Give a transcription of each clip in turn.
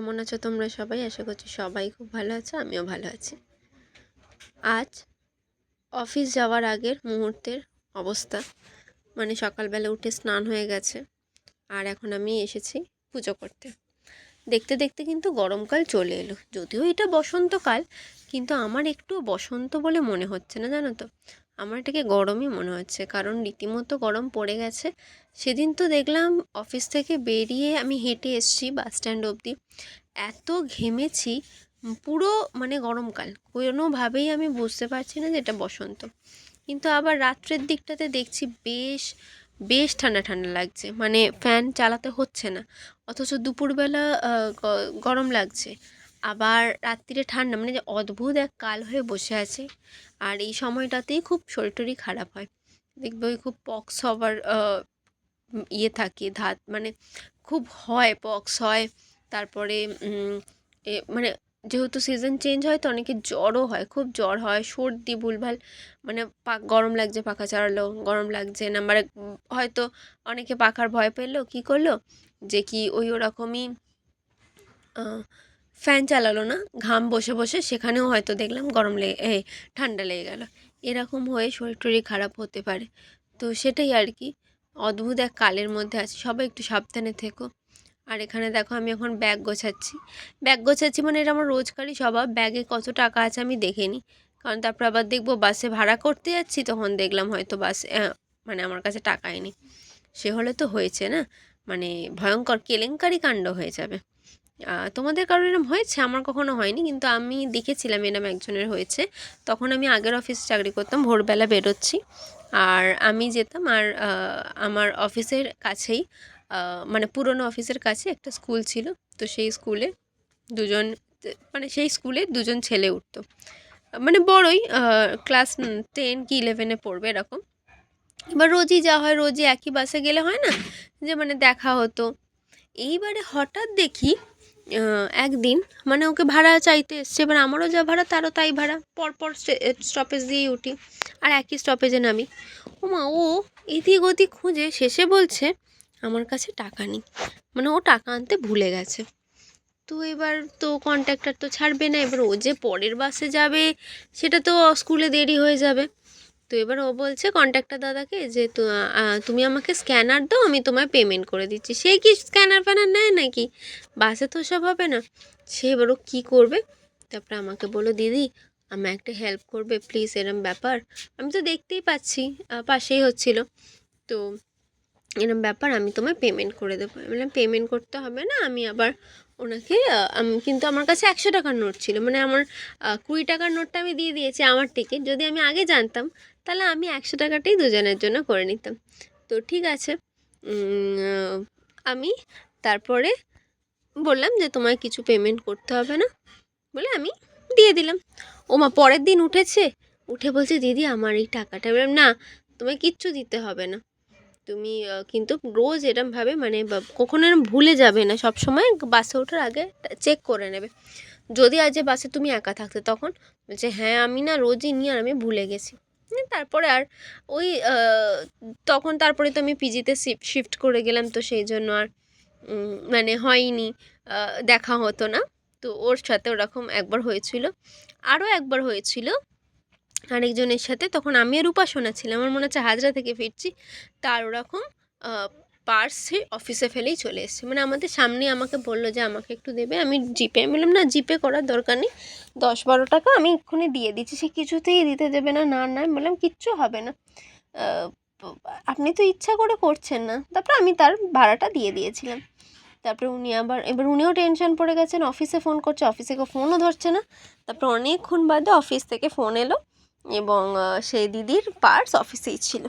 কেমন আছো তোমরা সবাই? আশা করছি সবাই খুব ভালো আছো, আমিও ভালো আছি। আজ অফিস যাওয়ার আগের মুহূর্তের অবস্থা, মানে সকালবেলা উঠে স্নান হয়ে গেছে আর এখন আমি এসেছি পুজো করতে। দেখতে দেখতে কিন্তু গরমকাল চলে এলো। যদিও এটা বসন্তকাল, কিন্তু আমার একটু বসন্ত বলে মনে হচ্ছে না, জানো তো। আমার এটাকে গরমই মনে হচ্ছে, কারণ রীতিমতো গরম পড়ে গেছে। সেদিন তো দেখলাম অফিস থেকে বেরিয়ে আমি হেঁটে এসেছি বাস স্ট্যান্ড অবধি, এত ঘেমেছি, পুরো মানে গরমকাল। কোনোভাবেই আমি বুঝতে পারছি না যে এটা বসন্ত। কিন্তু আবার রাত্রের দিকটাতে দেখছি বেশ বেশ ঠান্ডা ঠান্ডা লাগছে, মানে ফ্যান চালাতে হচ্ছে না, অথচ দুপুরবেলা গরম লাগছে, আবার রাত্রিরে ঠান্ডা, মানে যে অদ্ভুত এক কাল হয়ে বসে আছে। আর এই সময়টাতেই খুব শরীর টরীর খারাপ হয়, দেখবে ওই খুব পক্স হবার ইয়ে থাকে, ধাত মানে খুব হয়, পক্স হয়। তারপরে মানে যেহেতু সিজন চেঞ্জ হয় তো অনেকের জ্বরও হয়, খুব জ্বর হয়, সর্দি ভুলভাল, মানে গরম লাগছে পাখা চালালো, গরম লাগছে না, মানে হয়তো অনেকে পাখার ভয় পেলো, কী করলো যে কি ওই ওরকমই ফ্যান চালালো না, ঘাম বসে বসে, সেখানেও হয়তো দেখলাম গরম লেগে ঠান্ডা লেগে গেল। এরকম হয়ে শরীর টরীর খারাপ হতে পারে। তো সেটাই আর কি, অদ্ভুত এক কালের মধ্যে আছি, সবাই একটু সাবধানে থেকো। আর এখানে দেখো আমি এখন ব্যাগ গোছাচ্ছি। ব্যাগ গোছাচ্ছি মানে এটা আমার রোজকারই স্বভাব, ব্যাগে কত টাকা আছে আমি দেখে নিই, কারণ তারপর আবার দেখবো বাসে ভাড়া করতে যাচ্ছি, তখন দেখলাম হয়তো বাসে মানে আমার কাছে টাকাই নেই। সে হলে তো হয়েছে না, মানে ভয়ঙ্কর কেলেঙ্কারি কাণ্ড হয়ে যাবে। তোমাদের কারোর এরম হয়েছে? আমার কখনো হয়নি, কিন্তু আমি দেখেছিলাম এরম একজনের হয়েছে। তখন আমি আগের অফিসে চাকরি করতাম, ভোরবেলা বেরোচ্ছি আর আমি যেতাম, আর আমার অফিসের কাছেই মানে পুরনো অফিসের কাছে একটা স্কুল ছিল। তো সেই স্কুলে দুজন, মানে সেই স্কুলে দুজন ছেলে উঠতো, মানে বড়ই, ক্লাস 10 কি 11-এ পড়বে এরকম। এবার রোজই যা হয়, রোজই একই বাসে গেলে হয় না যে মানে দেখা হতো। এইবারে হঠাৎ দেখি একদিন মানে ওকে ভাড়া চাইতে এসছে, এবার আমারও যা ভাড়া তারও তাই ভাড়া, পরপর স্টপেজ দিয়েই উঠি আর একই স্টপেজে নামি। ওমা, ও এদিক ওদিক খুঁজে শেষে বলছে আমার কাছে টাকা নেই, মানে ও টাকা আনতে ভুলে গেছে। তো এবার তো কন্ট্রাক্টর তো ছাড়বে না, এবার ও যে পরের বাসে যাবে সেটা তো স্কুলে দেরি হয়ে যাবে। তো এবার ও বলছে কন্ট্রাক্টর দাদাকে যে তুমি আমাকে স্ক্যানার দাও, আমি তোমায় পেমেন্ট করে দিচ্ছি। সে কি স্ক্যানার ফ্যানার নেয় নাকি? বাসে তো সব হবে না। সে এবার ও কী করবে, তারপরে আমাকে বললো দিদি আমার একটা হেল্প করবে প্লিজ, এরম ব্যাপার। আমি তো দেখতেই পাচ্ছি পাশেই হচ্ছিল, তো এরম ব্যাপার, আমি তোমায় পেমেন্ট করে দেবো। আমি বললাম পেমেন্ট করতে হবে না, আমি আবার ওনাকে আমি কিন্তু আমার কাছে 100 টাকার নোট ছিল, মানে আমার 20 টাকার নোটটা আমি দিয়ে দিয়েছি আমার টিকিট। যদি আমি আগে জানতাম তাহলে আমি 100 টাকাটাই দুজনের জন্য করে নিতাম। তো ঠিক আছে, আমি তারপরে বললাম যে তোমায় কিছু পেমেন্ট করতে হবে না, বলে আমি দিয়ে দিলাম। ওমা পরের দিন উঠেছে, উঠে বলছে দিদি আমার এই টাকাটা। বললাম না, তোমায় কিচ্ছু দিতে হবে না, তুমি কিন্তু রোজ এরমভাবে মানে কখনো এরম ভুলে যাবে না, সব সময় বাসে ওঠার আগে চেক করে নেবে। যদি আজ বাসে তুমি একা থাকতে, তখন বলছে হ্যাঁ আমি না রোজই নিই আর আমি ভুলে গেছি। তারপরে আর ওই তখন তারপরে তো আমি পিজিতে শিফট করে গেলাম, তো সেই জন্য আর মানে হয়নি, দেখা হতো না। তো ওর সাথে ওরকম একবার হয়েছিল, আরও একবার হয়েছিল আরেকজনের সাথে, তখন আমি আর উপাসনা ছিলাম, আমার মনে হচ্ছে হাজরা থেকে ফিরছি, তার ওরকম পার্সে অফিসে ফেলেই চলে এসেছে, মানে আমাদের সামনে আমাকে বললো যে আমাকে একটু দেবে, আমি জিপে, আমি বললাম না জিপে করার দরকার নেই, 10-12 টাকা আমি এক্ষুনি দিয়ে দিচ্ছি। সে কিছুতেই দিতে দেবে না, না না, আমি বললাম কিচ্ছু হবে না, আপনি তো ইচ্ছা করে করছেন না। তারপর আমি তার ভাড়াটা দিয়ে দিয়েছিলাম। তারপরে উনি আবার, এবার উনিও টেনশন পড়ে গেছেন, অফিসে ফোন করছে, অফিসে কেউ ফোনও ধরছে না। তারপর অনেকক্ষণ বাদে অফিস থেকে ফোন এলো এবং সেই দিদির পার্স অফিসেই ছিল।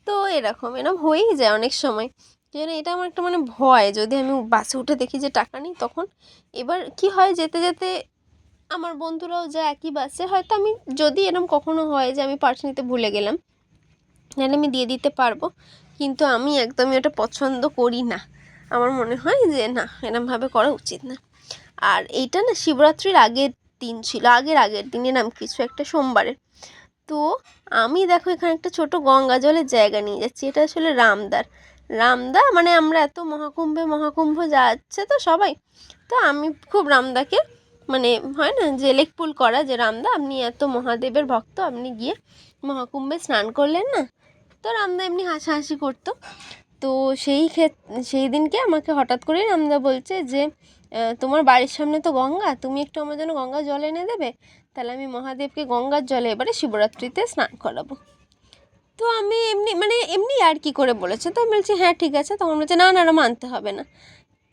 তো এরকম হয়েই যায় অনেক সময়, যেন এটা আমার একটা মানে ভয়, যদি আমি বাসে উঠে দেখি যে টাকা নেই তখন। এবার কি হয়, যেতে যেতে আমার বন্ধুরাও যায় একই বাসে, হয়তো আমি যদি এরম কখনো হয় যে আমি পার্স নিতে ভুলে গেলাম, নাহলে আমি দিয়ে দিতে পারবো, কিন্তু আমি একদমই ওটা পছন্দ করি না। আমার মনে হয় যে না, এরমভাবে করা উচিত না। আর এইটা না শিবরাত্রির আগের দিন ছিল, আগের দিনের নাম কিছু একটা সোমবারের। তো আমি দেখো এখানে একটা ছোটো গঙ্গা জলের জায়গা নিয়ে যাচ্ছি, এটা আসলে রামদার। রামদা মানে আমরা এত মহাকুম্ভ যাচ্ছে তো সবাই, তো আমি খুব রামদাকে মানে হয় না যে লেকপুল করা, যে রামদা আপনি এত মহাদেবের ভক্ত, আপনি গিয়ে মহাকুম্ভে স্নান করলেন না। তো রামদা এমনি হাসাহাসি করতো। তো সেই দিনকে আমাকে হঠাৎ করেই রামদা বলছে যে তোমার বাড়ির সামনে তো গঙ্গা, তুমি একটু আমার জন্য গঙ্গার জল এনে দেবে, তাহলে আমি মহাদেবকে গঙ্গার জলে এবারে শিবরাত্রিতে স্নান করাবো। তো আমি এমনি আর কি করে বলেছে, তো আমি বলছি হ্যাঁ ঠিক আছে। তখন বলছে না না না মানতে হবে না।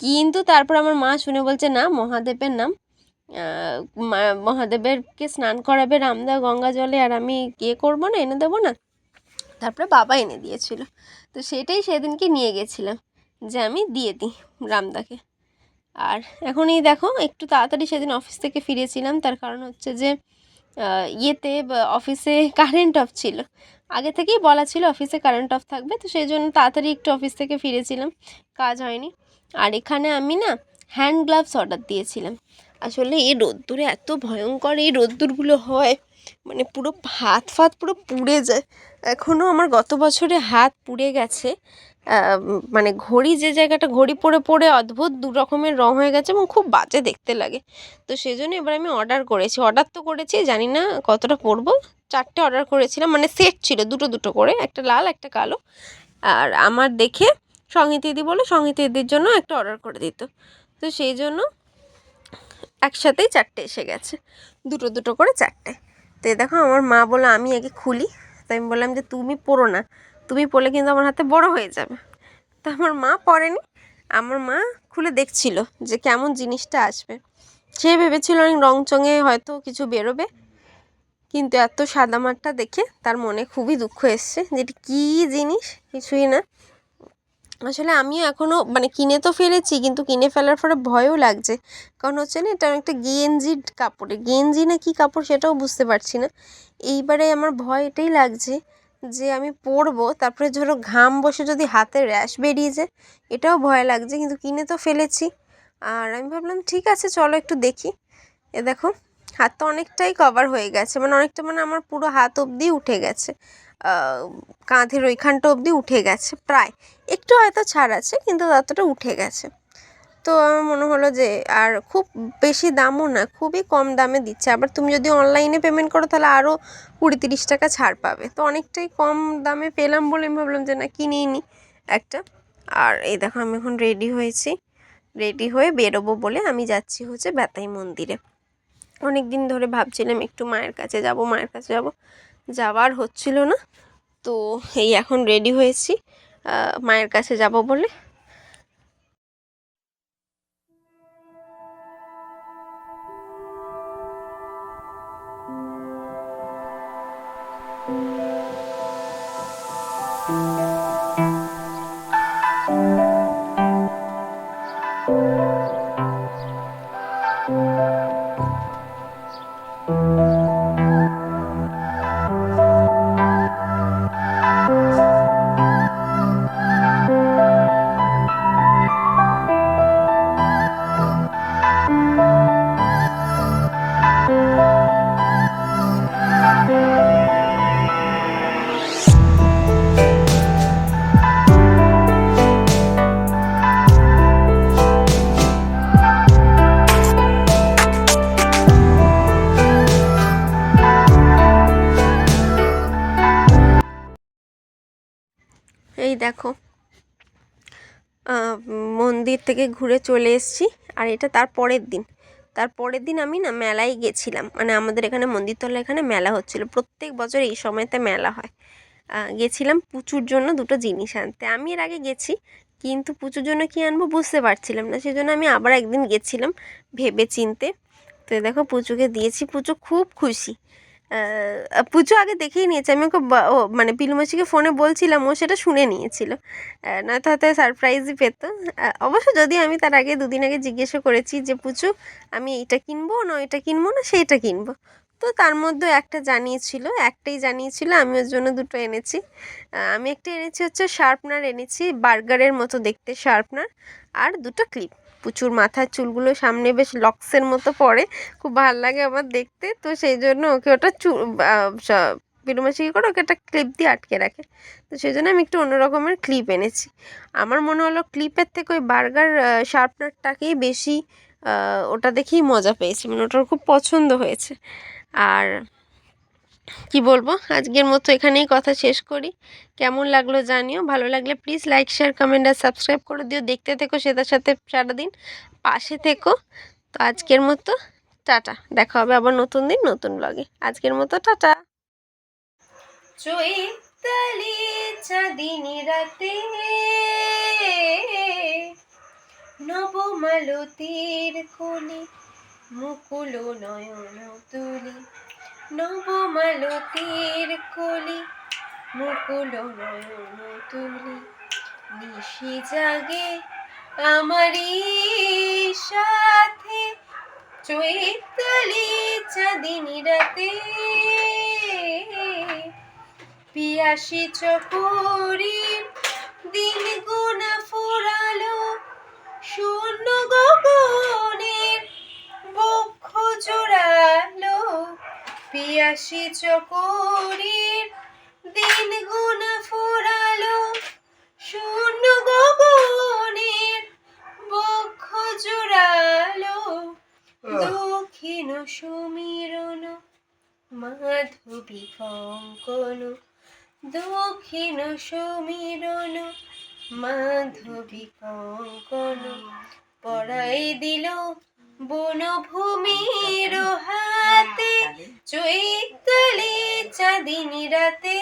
কিন্তু তারপর আমার মা শুনে বলছে না, মহাদেবের নাম, মহাদেবেরকে স্নান করাবে রামদা গঙ্গা জলে, আর আমি করবো না, এনে দেবো না। তারপরে বাবা এনে দিয়েছিল। তো সেটাই সেদিনকে নিয়ে গেছিলাম যে আমি দিয়ে দিই রামদাকে। আর এখন এই দেখো একটু তাড়াতাড়ি সেদিন অফিস থেকে ফিরেছিলাম, তার কারণ হচ্ছে যে অফিসে কারেন্ট অফ ছিল, আগে থেকেই বলা ছিল অফিসে কারেন্ট অফ থাকবে, তো সেই জন্য তাড়াতাড়ি একটু অফিস থেকে ফিরেছিলাম, কাজ হয়নি। আর এখানে আমি না হ্যান্ড গ্লাভস অর্ডার দিয়েছিলাম। আসলে এই রোদ্দুরে এত ভয়ঙ্কর এই রোদ্দুরগুলো হয়, মানে পুরো হাত ফাত পুরো পুড়ে যায়। এখনও আমার গত বছরে হাত পুড়ে গেছে, মানে ঘড়ি যে জায়গাটা ঘড়ি পরে পরে অদ্ভুত দু রকমের রং হয়ে গেছে এবং খুব বাজে দেখতে লাগে। তো সেই জন্য এবার আমি অর্ডার তো করেছি, জানি না কতটা পড়বো। 4টে অর্ডার করেছিলাম, মানে সেট ছিল দুটো দুটো করে, একটা লাল একটা কালো। আর আমার দেখে সংহিতা দিদি বলে সংহিতা দিদির জন্য একটা অর্ডার করে দিত, তো সেই জন্য একসাথেই 4টে এসে গেছে, দুটো দুটো করে 4টে। তো দেখো আমার মা বললো আমি আগে খুলি, তাই আমি বললাম যে তুমি পড়ো না, তুমি পড়লে কিন্তু আমার হাতে বড় হয়ে যাবে। তা আমার মা পড়েনি, আমার মা খুলে দেখছিল যে কেমন জিনিসটা আসবে। সে ভেবেছিল অনেক রংচঙে হয়তো কিছু বেরোবে, কিন্তু এত সাদামাটা দেখে তার মনে খুবই দুঃখ এসছে যে এটি কী জিনিস, কিছুই না। আসলে আমিও এখনও মানে কিনে তো ফেলেছি, কিন্তু কিনে ফেলার পরে ভয়ও লাগছে, কারণ হচ্ছে না এটা একটা গেঞ্জির কাপড়ে, গেঞ্জি না কী কাপড় সেটাও বুঝতে পারছি না। এইবারে আমার ভয় এটাই লাগছে যে আমি পরবো, তারপরে ধরো ঘাম বসে যদি হাতে র্যাশ বেরিয়ে যায়, এটাও ভয় লাগছে, কিন্তু কিনে তো ফেলেছি। আর আমি ভাবলাম ঠিক আছে চলো একটু দেখি। এ দেখো হাতটা অনেকটাই কভার হয়ে গেছে, মানে অনেকটা মানে আমার পুরো হাত অবধি উঠে গেছে, কাঁধের ওইখানটা অবধি উঠে গেছে প্রায়, একটু হয়তো ছাড় আছে কিন্তু ততটা উঠে গেছে। তো আমার মনে হলো যে আর খুব বেশি দামও না, খুবই কম দামে দিচ্ছে, আবার তুমি যদি অনলাইনে পেমেন্ট করো তাহলে আরও 20-30 টাকা ছাড় পাবে, তো অনেকটাই কম দামে পেলাম বলে আমি ভাবলাম যে না কিনেই নিই একটা। আর এই দেখো আমি এখন রেডি হয়েছি, রেডি হয়ে বেরোবো বলে আমি যাচ্ছি হচ্ছে বেতাই মন্দিরে। অনেক দিন ধরে ভাবছিলাম একটু মায়ের কাছে যাব, মায়ের কাছে যাব, যাওয়ার হচ্ছিল না। তো এই এখন রেডি হয়েছি মায়ের কাছে যাব বলে। এই দেখো মন্দির থেকে ঘুরে চলে এসেছি, আর এটা তার পরের দিন আমি না মেলায় গেছিলাম, মানে আমাদের এখানে মন্দিরতলা এখানে মেলা হচ্ছিল, প্রত্যেক বছর এই সময়তে মেলা হয়। গেছিলাম পুচুর জন্য দুটো জিনিস আনতে, আমি এর আগে গেছি কিন্তু পুচুর জন্য কী আনবো বুঝতে পারছিলাম না, সেজন্য আমি আবার একদিন গেছিলাম ভেবে চিনতে। তো দেখো পুচুকে দিয়েছি, পুচু খুব খুশি। পুজো আগে দেখেই নিয়েছে, আমি ওকে মানে পিলুমাসিকে ফোনে বলছিলাম, ও সেটা শুনে নিয়েছিল, নয়তো হয়তো সারপ্রাইজই পেত। অবশ্য যদি আমি তার আগে 2 দিন আগে জিজ্ঞেসও করেছি যে পুচু আমি এইটা কিনবো না ওইটা কিনবো না সেইটা কিনবো, তো তার মধ্যে একটাই জানিয়েছিল, আমি ওর জন্য দুটো এনেছি। আমি একটা এনেছি হচ্ছে শার্পনার এনেছি, বার্গারের মতো দেখতে শার্পনার, আর দুটো ক্লিপ। পুচুর মাথার চুলগুলো সামনে বেশ লক্সের মতো পড়ে, খুব ভাল লাগে আমার দেখতে, তো সেই জন্য ওকে ওটা পিলুমাছি কী করে ওকে একটা ক্লিপ দিয়ে আটকে রাখে। তো সেই জন্য আমি একটু অন্য রকমের ক্লিপ এনেছি। আমার মনে হলো ক্লিপের থেকে ওই বার্গার শার্পনারটাকেই বেশি ওটা দেখেই মজা পেয়েছি, মানে ওটার খুব পছন্দ হয়েছে। আর কি বলবো, আজকের মতো এখানেই কথা শেষ করি। কেমন লাগলো জানিও, ভালো লাগলে প্লিজ লাইক শেয়ার কমেন্ট আর সাবস্ক্রাইব করে দিও। দেখতে থেকো সেটার সাথে সারাদিন পাশে থেকো। তো আজকের মতো টাটা, দেখা হবে আবার নতুন দিন নতুন ব্লগে। আজকের মতো টাটা। চৈতালি চাঁদিনী রাতে নবমালতীর কোলে মুকুল নয়ন তুলি, নবমালতীর কোলে মুকুল নয়ন তুলি, নিশি জাগে আমারই সাথে চৈতালি চাঁদিনী রাতে, পিয়াসী চকরির দিন গোনা ফুরালো, শূন্য গগনের বক্ষ জোড়ালো, পিয়াসী চকরির দিন গোনা ফুরালো, শূন্য গগনের বক্ষ জোড়ালো, দক্ষিণ সমীরণ মাধবী কঙ্কন, দক্ষিণ সমীরণ মাধবী কঙ্কন, পড়াই দিল বনভূমির হাতে চৈতালি চাঁদিনী রাতে।